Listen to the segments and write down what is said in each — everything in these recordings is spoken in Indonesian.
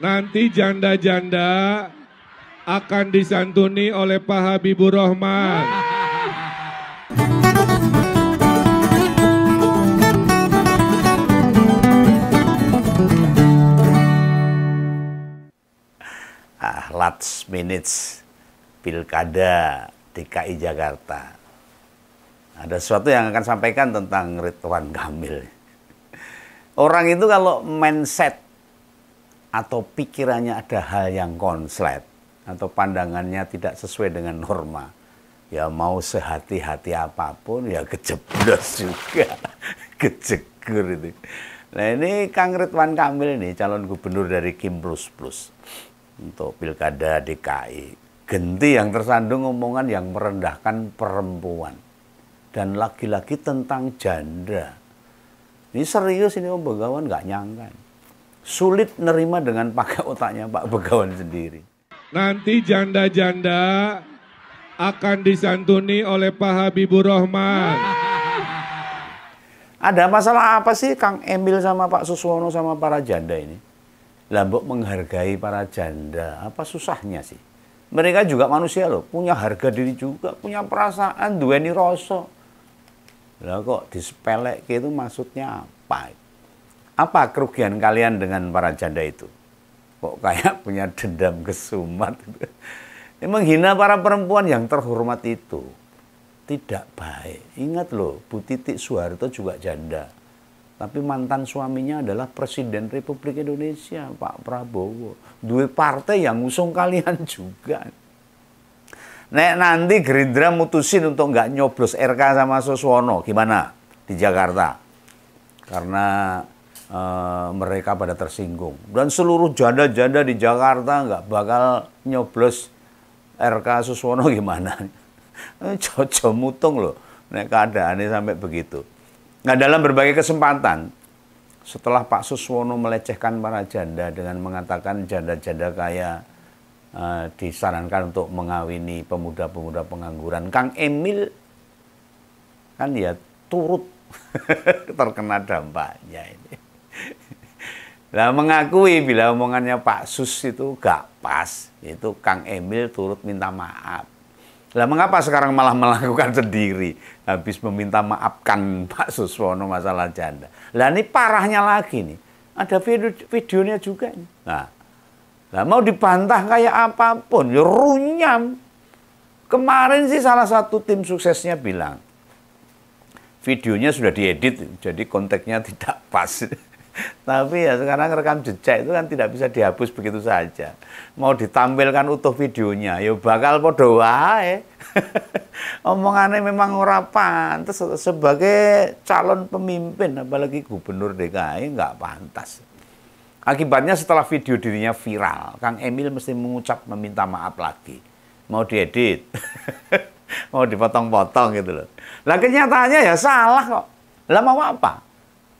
Nanti janda-janda akan disantuni oleh Pak Habibur Rahman. Last minutes Pilkada DKI Jakarta. Ada sesuatu yang akan sampaikan tentang Ridwan Kamil. Orang itu kalau mindset atau pikirannya ada hal yang konslet atau pandangannya tidak sesuai dengan norma, ya mau sehati-hati apapun ya kejeblos juga, kejegur itu. Nah ini Kang Ridwan Kamil ini calon gubernur dari Kim Plus Plus untuk Pilkada DKI. Genti yang tersandung omongan yang merendahkan perempuan dan lagi-lagi tentang janda. Ini serius ini Om Begawan nggak nyangka. Sulit nerima dengan pakai otaknya Pak Begawan sendiri. Nanti janda-janda akan disantuni oleh Pak Habibur Rahman. Ada masalah apa sih Kang Emil sama Pak Suswono sama para janda ini? Lambok menghargai para janda, apa susahnya sih? Mereka juga manusia loh, punya harga diri juga, punya perasaan, duweni rasa. Lah kok disepelek itu maksudnya apa? Apa kerugian kalian dengan para janda itu? Kok kayak punya dendam kesumat? Ini menghina para perempuan yang terhormat itu tidak baik. Ingat loh, Bu Titik Soeharto juga janda. Tapi mantan suaminya adalah Presiden Republik Indonesia, Pak Prabowo. Dua partai yang ngusung kalian juga. Nek nanti Gerindra mutusin untuk nggak nyoblos RK sama Suswono, gimana di Jakarta? Karena mereka pada tersinggung. Dan seluruh janda-janda di Jakarta nggak bakal nyoblos RK Suswono gimana? Jojo mutung loh, nek keadaannya sampai begitu. Nah dalam berbagai kesempatan, setelah Pak Suswono melecehkan para janda dengan mengatakan janda-janda kaya disarankan untuk mengawini pemuda-pemuda pengangguran, Kang Emil kan ya turut terkena dampaknya ini. Nah mengakui bila omongannya Pak Sus itu gak pas, itu Kang Emil turut minta maaf. Lah mengapa sekarang malah melakukan sendiri habis meminta maafkan Pak Suswono masalah janda? Lah ini parahnya lagi nih, ada videonya juga nih. Nah, mau dibantah kayak apapun, ya runyam. Kemarin sih salah satu tim suksesnya bilang, videonya sudah diedit, jadi konteksnya tidak pas. Tapi ya sekarang rekam jejak itu kan tidak bisa dihapus begitu saja. Mau ditampilkan utuh videonya, ya bakal podo wae. Omongannya memang ora pantas sebagai calon pemimpin, apalagi gubernur DKI nggak pantas. Akibatnya setelah video dirinya viral, Kang Emil mesti mengucap meminta maaf lagi. Mau diedit, mau dipotong-potong gitu loh. Lah kenyataannya ya salah kok. Lah mau apa?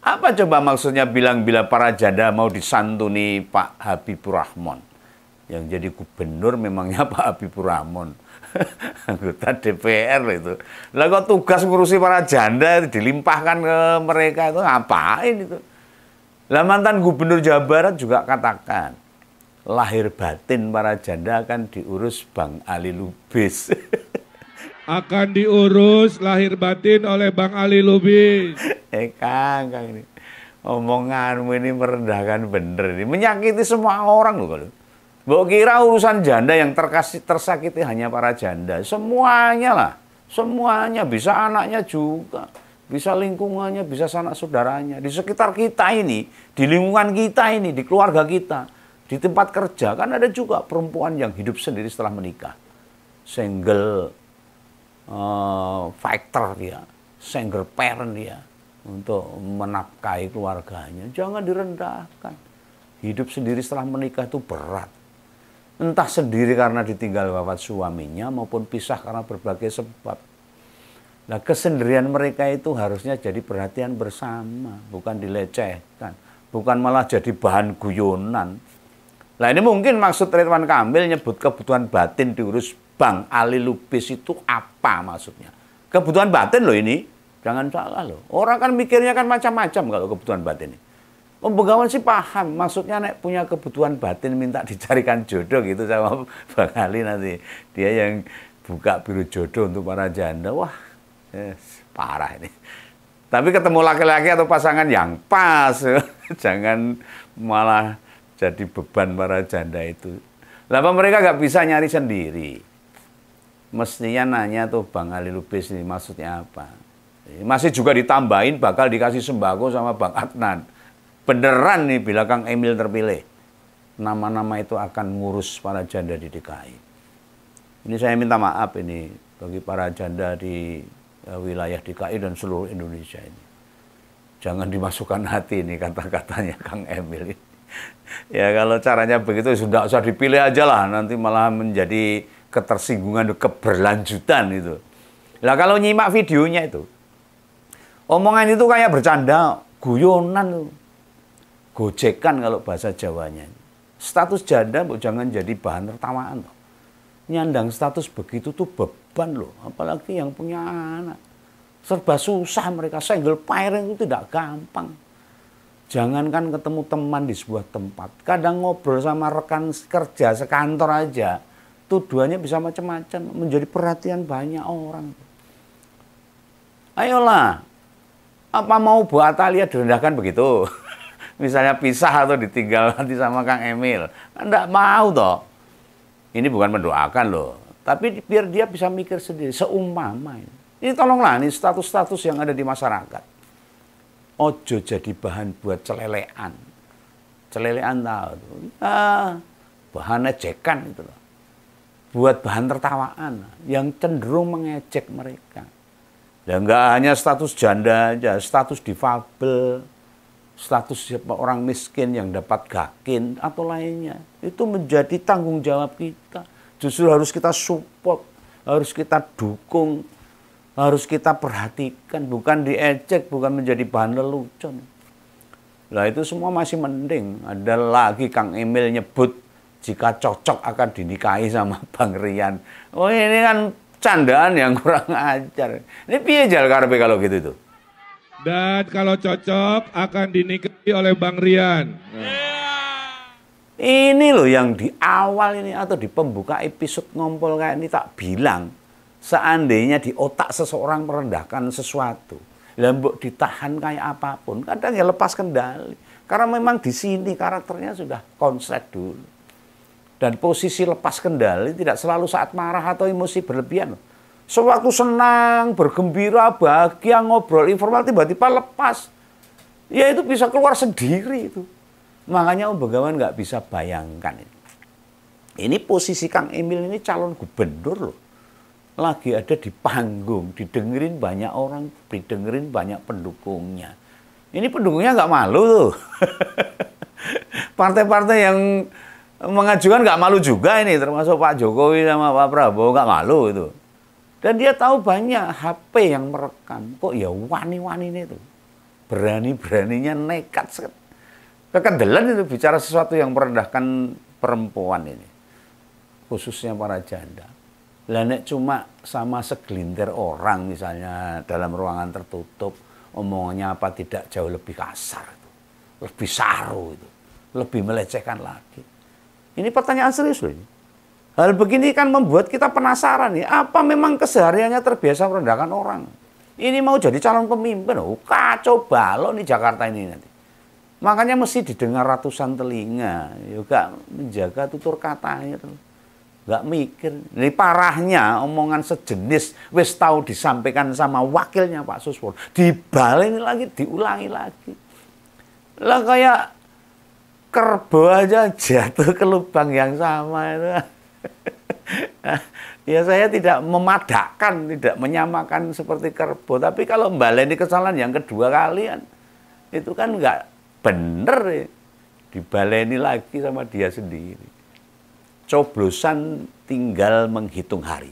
Apa coba maksudnya bilang bila para janda mau disantuni Pak Habibur Rahman? Yang jadi gubernur memangnya Pak Habibur Rahman. Anggota DPR itu. Lah kok tugas ngurusi para janda dilimpahkan ke mereka itu ngapain itu? Lah mantan gubernur Jawa Barat juga katakan, lahir batin para janda akan diurus Bang Ali Lubis. Akan diurus lahir batin oleh Bang Ali Lubis. Kang ini omonganmu ini merendahkan bener ini, menyakiti semua orang loh kalau. Mbok kira urusan janda yang tersakiti hanya para janda, semuanya lah, semuanya, bisa anaknya juga, bisa lingkungannya, bisa sanak saudaranya, di sekitar kita ini, di lingkungan kita ini, di keluarga kita, di tempat kerja kan ada juga perempuan yang hidup sendiri setelah menikah, single factor dia, single parent dia, untuk menafkahi keluarganya. Jangan direndahkan. Hidup sendiri setelah menikah itu berat. Entah sendiri karena ditinggal wafat suaminya maupun pisah karena berbagai sebab. Nah, kesendirian mereka itu harusnya jadi perhatian bersama, bukan dilecehkan, bukan malah jadi bahan guyonan. Nah, ini mungkin maksud Ridwan Kamil nyebut kebutuhan batin diurus Bang Ali Lubis itu apa maksudnya? Kebutuhan batin loh ini. Jangan salah loh. Orang kan mikirnya kan macam-macam kalau kebutuhan batin ini. Om Begawan sih paham, maksudnya nek punya kebutuhan batin minta dicarikan jodoh gitu sama Bang Ali nanti. Dia yang buka biro jodoh untuk para janda. Wah, parah ini. Tapi ketemu laki-laki atau pasangan yang pas, jangan malah jadi beban para janda itu. Lah mereka nggak bisa nyari sendiri. Mestinya nanya tuh Bang Ali Lubis ini maksudnya apa. Masih juga ditambahin bakal dikasih sembako sama Bang Adnan. Beneran nih bila Kang Emil terpilih. Nama-nama itu akan ngurus para janda di DKI. Ini saya minta maaf ini bagi para janda di wilayah DKI dan seluruh Indonesia ini. Jangan dimasukkan hati ini kata-katanya Kang Emil ini. Ya kalau caranya begitu sudah usah dipilih aja lah, nanti malah menjadi ketersinggungan, keberlanjutan itu. Lah kalau nyimak videonya itu, omongan itu kayak bercanda, guyonan, gojekan kalau bahasa Jawanya. Status janda jangan jadi bahan tertawaan. Nyandang status begitu tuh beban loh, apalagi yang punya anak. Serba susah mereka, single parent itu tidak gampang. Jangankan ketemu teman di sebuah tempat, kadang ngobrol sama rekan kerja sekantor aja, tuduhannya bisa macam-macam, menjadi perhatian banyak orang. Ayolah, apa mau Bu Atalia direndahkan begitu? Misalnya pisah atau ditinggal nanti sama Kang Emil, enggak mau toh. Ini bukan mendoakan loh, tapi biar dia bisa mikir sendiri, seumpama ini. Ini tolonglah, ini status-status yang ada di masyarakat. Ojo jadi bahan buat celelean. Celelean tahu tuh. Bahan ejekan itu loh. Buat bahan tertawaan yang cenderung mengejek mereka. Dan nggak hanya status janda aja, status difabel, status orang miskin yang dapat gakin atau lainnya. Itu menjadi tanggung jawab kita. Justru harus kita support, harus kita dukung, harus kita perhatikan, bukan diejek, bukan menjadi bahan lelucon. Lah itu semua masih mending. Ada lagi Kang Emil nyebut jika cocok akan dinikahi sama Bang Rian. Oh ini kan candaan yang kurang ajar. Ini piye jal karepe kalau gitu tuh. Dan kalau cocok akan dinikahi oleh Bang Rian. Ini loh yang di awal ini atau di pembuka episode ngompol kayak ini tak bilang. Seandainya di otak seseorang merendahkan sesuatu, lembut ditahan kayak apapun, kadang ya lepas kendali. Karena memang di sini karakternya sudah konslet dulu. Dan posisi lepas kendali tidak selalu saat marah atau emosi berlebihan. Sewaktu senang, bergembira, bahagia, ngobrol informal, tiba-tiba lepas. Ya itu bisa keluar sendiri itu. Makanya Om Begawan nggak bisa bayangkan ini. Ini posisi Kang Emil ini calon gubernur loh. Lagi ada di panggung, didengerin banyak orang, didengerin banyak pendukungnya. Ini pendukungnya nggak malu tuh. Partai-partai yang mengajukan nggak malu juga ini, termasuk Pak Jokowi sama Pak Prabowo nggak malu itu. Dan dia tahu banyak HP yang merekam. Kok ya wani-wani ini tuh. Berani-beraninya nekat sekali. Kekendelan itu bicara sesuatu yang merendahkan perempuan ini. Khususnya para janda. Lah nek cuma sama segelintir orang misalnya dalam ruangan tertutup, omongannya apa tidak jauh lebih kasar itu. Lebih saru itu. Lebih melecehkan lagi. Ini pertanyaan serius loh ini. Hal begini kan membuat kita penasaran nih, apa memang kesehariannya terbiasa merendahkan orang? Ini mau jadi calon pemimpin, kacau balok nih Jakarta ini nanti. Makanya mesti didengar ratusan telinga, juga menjaga tutur katanya tuh. Nggak mikir. Ini parahnya omongan sejenis wis tahu disampaikan sama wakilnya Pak Suswono, dibaleni lagi, diulangi lagi. Lah kayak kerbau aja jatuh ke lubang yang sama itu. Ya saya tidak memadakkan, tidak menyamakan seperti kerbau, tapi kalau baleni kesalahan yang kedua kalian itu kan nggak bener ya. Dibaleni lagi sama dia sendiri. Coblosan tinggal menghitung hari.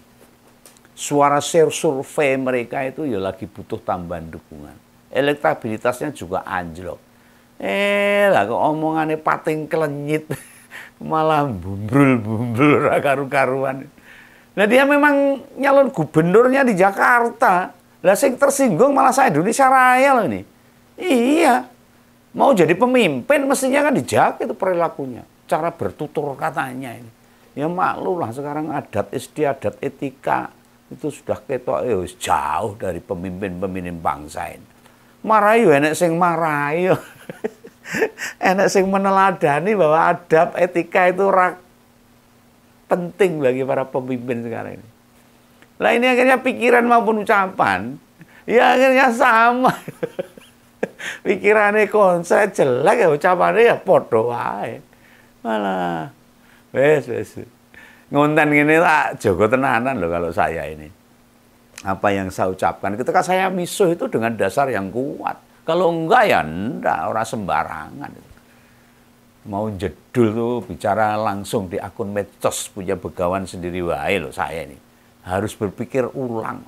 Suara survei mereka itu ya lagi butuh tambahan dukungan. Elektabilitasnya juga anjlok. Lah kok omongannya pating kelenyit. Malah bumbrul-bumbrul karu-karuan. Nah dia memang nyalon gubernurnya di Jakarta. Lah sing tersinggung malah saya Indonesia Raya loh ini. Iya. Mau jadi pemimpin mestinya kan dijaga itu perilakunya. Cara bertutur katanya ini. Ya maklum lah sekarang adat istiadat etika itu sudah ketok jauh dari pemimpin-pemimpin bangsa ini. Marahi enek sing marahi. Enek sing meneladani bahwa adab etika itu penting bagi para pemimpin sekarang ini. Lah ini akhirnya pikiran maupun ucapan ya akhirnya sama. Pikirannya konsep jelek ya ucapannya ya podo wae. Malah wes ngonten gini tak jaga tenanan loh kalau saya ini. Apa yang saya ucapkan ketika saya misuh itu dengan dasar yang kuat. Kalau enggak ya enggak, orang sembarangan. Mau jedul tuh bicara langsung di akun medsos punya begawan sendiri wae loh saya ini. Harus berpikir ulang.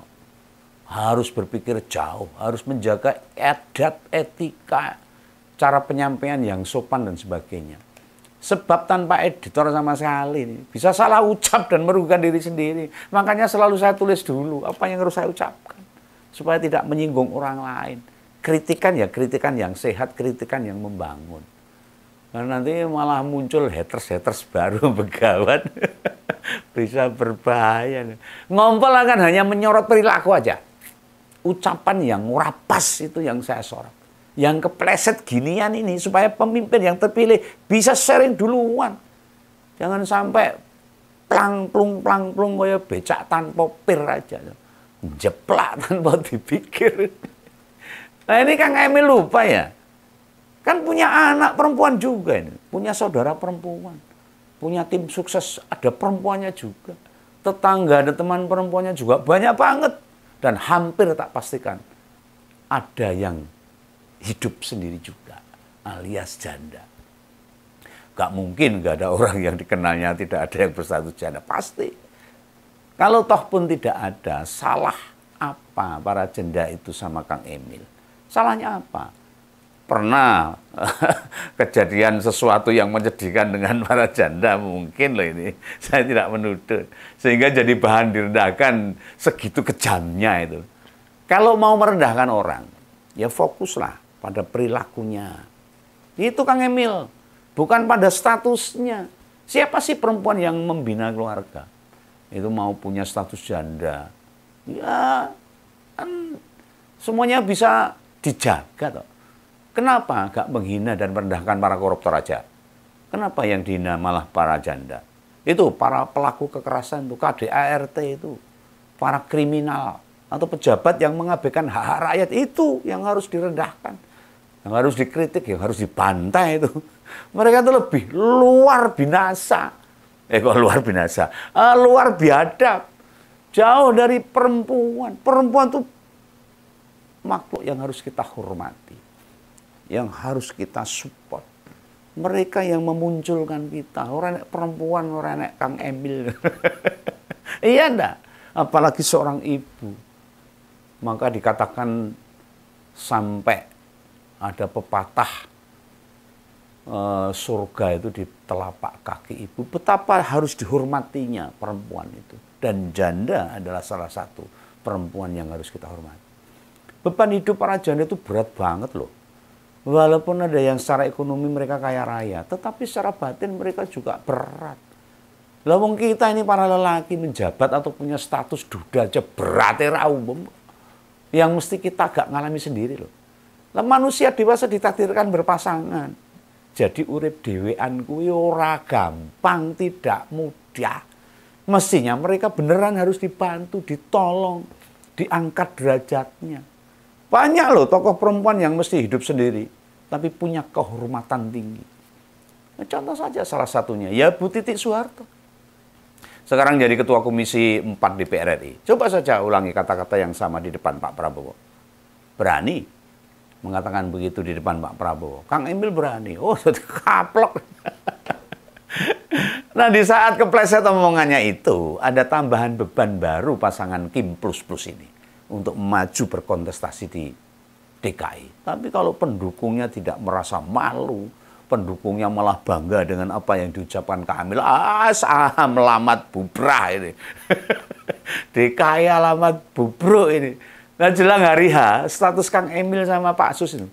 Harus berpikir jauh, harus menjaga adat, etika, cara penyampaian yang sopan dan sebagainya. Sebab tanpa editor sama sekali bisa salah ucap dan merugikan diri sendiri. Makanya selalu saya tulis dulu apa yang harus saya ucapkan supaya tidak menyinggung orang lain. Kritikan ya kritikan yang sehat, kritikan yang membangun. Karena nanti malah muncul haters baru begawan. Bisa berbahaya. Ngompol akan hanya menyorot perilaku aja. Ucapan yang rapas itu yang saya sorot. Yang kepleset ginian ini supaya pemimpin yang terpilih bisa sharing duluan. Jangan sampai plangplung kayak becak tanpa pir aja. Jeplak tanpa dipikir. Nah ini Kang Emil lupa ya. Kan punya anak perempuan juga ini. Punya saudara perempuan. Punya tim sukses ada perempuannya juga. Tetangga ada teman perempuannya juga banyak banget. Dan hampir tak pastikan ada yang hidup sendiri juga, alias janda. Gak mungkin gak ada orang yang dikenalnya tidak ada yang berstatus janda, pasti. Kalau toh pun tidak ada, salah apa para janda itu sama Kang Emil? Salahnya apa? Pernah kejadian sesuatu yang menyedihkan dengan para janda mungkin loh ini. Saya tidak menuduh. Sehingga jadi bahan direndahkan segitu kejamnya itu. Kalau mau merendahkan orang, ya fokuslah pada perilakunya. Itu Kang Emil. Bukan pada statusnya. Siapa sih perempuan yang membina keluarga? Itu mau punya status janda. Ya, kan semuanya bisa dijaga toh. Kenapa gak menghina dan merendahkan para koruptor aja? Kenapa yang dihina malah para janda? Itu para pelaku kekerasan, itu KDART itu, para kriminal atau pejabat yang mengabaikan hak-hak rakyat itu yang harus direndahkan, yang harus dikritik, yang harus dibantai itu. Mereka itu lebih luar binasa. Kok luar binasa? Luar biadab. Jauh dari perempuan. Perempuan itu makhluk yang harus kita hormati. Yang harus kita support. Mereka yang memunculkan kita. Orang perempuan, orang Kang Emil. Iya enggak? Apalagi seorang ibu. Maka dikatakan sampai ada pepatah surga itu di telapak kaki ibu. Betapa harus dihormatinya perempuan itu. Dan janda adalah salah satu perempuan yang harus kita hormati. Beban hidup para janda itu berat banget loh. Walaupun ada yang secara ekonomi mereka kaya raya, tetapi secara batin mereka juga berat. Lah wong kita ini para lelaki menjabat atau punya status duda aja beratnya umum. Yang mesti kita gak ngalami sendiri loh. Lah manusia dewasa ditakdirkan berpasangan. Jadi urip dhewean kuwi ora gampang, tidak mudah. Mestinya mereka beneran harus dibantu, ditolong, diangkat derajatnya. Banyak loh tokoh perempuan yang mesti hidup sendiri, tapi punya kehormatan tinggi. Nah, contoh saja salah satunya, ya Bu Titik Soeharto. Sekarang jadi Ketua Komisi 4 DPR RI. Coba saja ulangi kata-kata yang sama di depan Pak Prabowo. Berani mengatakan begitu di depan Pak Prabowo. Kang Emil berani. Oh, kaplok. Nah, di saat kepleset omongannya itu, ada tambahan beban baru pasangan Kim Plus ini. Untuk maju berkontestasi di DKI. Tapi kalau pendukungnya tidak merasa malu, pendukungnya malah bangga dengan apa yang diucapkan Kang Emil, melamat bubrah ini. DKI alamat bubruk ini. Nah jelang hari H, status Kang Emil sama Pak Sus itu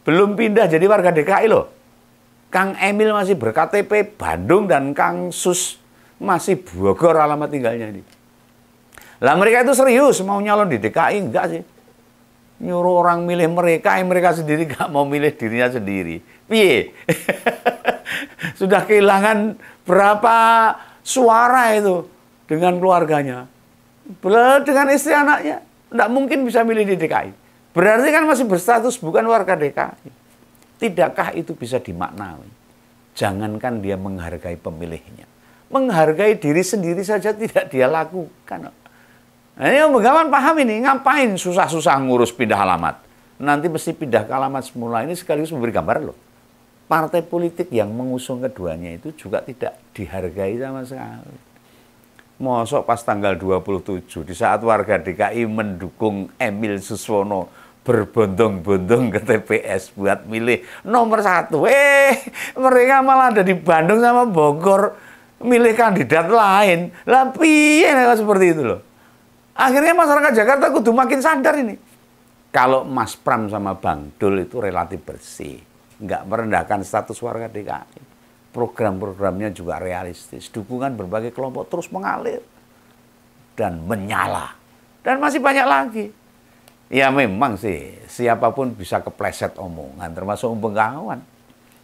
belum pindah jadi warga DKI loh. Kang Emil masih berKTP Bandung dan Kang Sus masih Bogor alamat tinggalnya ini. Lah mereka itu serius mau nyalon di DKI enggak sih? Nyuruh orang milih mereka, yang mereka sendiri enggak mau milih dirinya sendiri. Piye? Sudah kehilangan berapa suara itu dengan keluarganya. Dengan istri anaknya. Enggak mungkin bisa milih di DKI. Berarti kan masih berstatus bukan warga DKI. Tidakkah itu bisa dimaknai? Jangankan dia menghargai pemilihnya. Menghargai diri sendiri saja tidak dia lakukan. Nah, ini Om Begawan paham ini. Ngapain susah-susah ngurus pindah alamat? Nanti mesti pindah ke alamat semula. Ini sekaligus memberi gambar loh. Partai politik yang mengusung keduanya itu juga tidak dihargai sama sekali. Mosok pas tanggal 27, di saat warga DKI mendukung Emil Suswono berbondong-bondong ke TPS buat milih nomor 1. Mereka malah ada di Bandung sama Bogor milih kandidat lain. Lah piye seperti itu loh. Akhirnya masyarakat Jakarta kudu makin sadar ini. Kalau Mas Pram sama Bang Dul itu relatif bersih, nggak merendahkan status warga DKI. Program-programnya juga realistis. Dukungan berbagai kelompok terus mengalir dan menyala. Dan masih banyak lagi. Ya memang sih, siapapun bisa kepleset omongan, termasuk Om Begawan.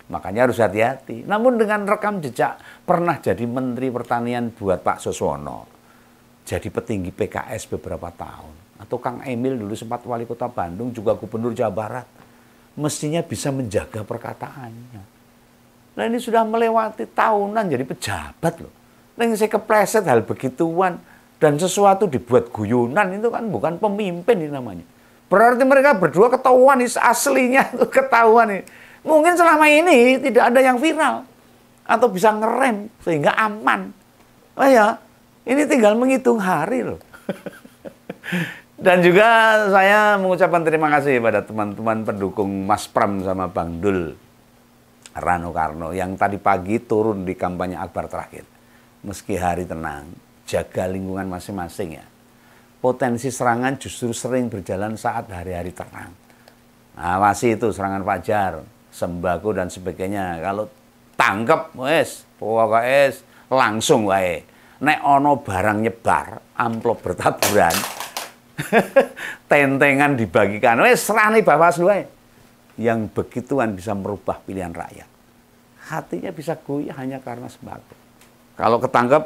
Makanya harus hati-hati. Namun dengan rekam jejak, pernah jadi Menteri Pertanian buat Pak Suswono. Jadi petinggi PKS beberapa tahun. Atau Kang Emil dulu sempat wali kota Bandung, juga gubernur Jawa Barat. Mestinya bisa menjaga perkataannya. Nah ini sudah melewati tahunan jadi pejabat loh. Nah ini saya kepleset hal begituan. Dan sesuatu dibuat guyonan itu kan bukan pemimpin ini namanya. Berarti mereka berdua ketahuan aslinya itu ketahuan ini. Mungkin selama ini tidak ada yang viral. Atau bisa ngerem sehingga aman. Oh ya, ini tinggal menghitung hari loh. Dan juga saya mengucapkan terima kasih pada teman-teman pendukung Mas Pram sama Bang Dul Rano Karno yang tadi pagi turun di kampanye Akbar terakhir. Meski hari tenang, jaga lingkungan masing-masing ya. Potensi serangan justru sering berjalan saat hari-hari terang. Awasi itu serangan fajar, sembako dan sebagainya. Kalau tangkep, pokoknya langsung wae. Nek ono barang nyebar, amplop bertaburan, tentengan dibagikan, serani Bawaslu wae. Yang begituan bisa merubah pilihan rakyat. Hatinya bisa goyah hanya karena sembako. Kalau ketangkep,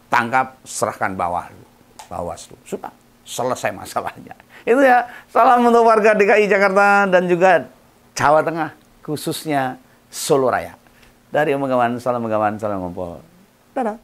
tangkap, serahkan Bawaslu. Sudah, selesai masalahnya. Itu ya, salam untuk warga DKI Jakarta dan juga Jawa Tengah, khususnya Solo Raya. Dari Om Begawan, salam ngompol. Dadah.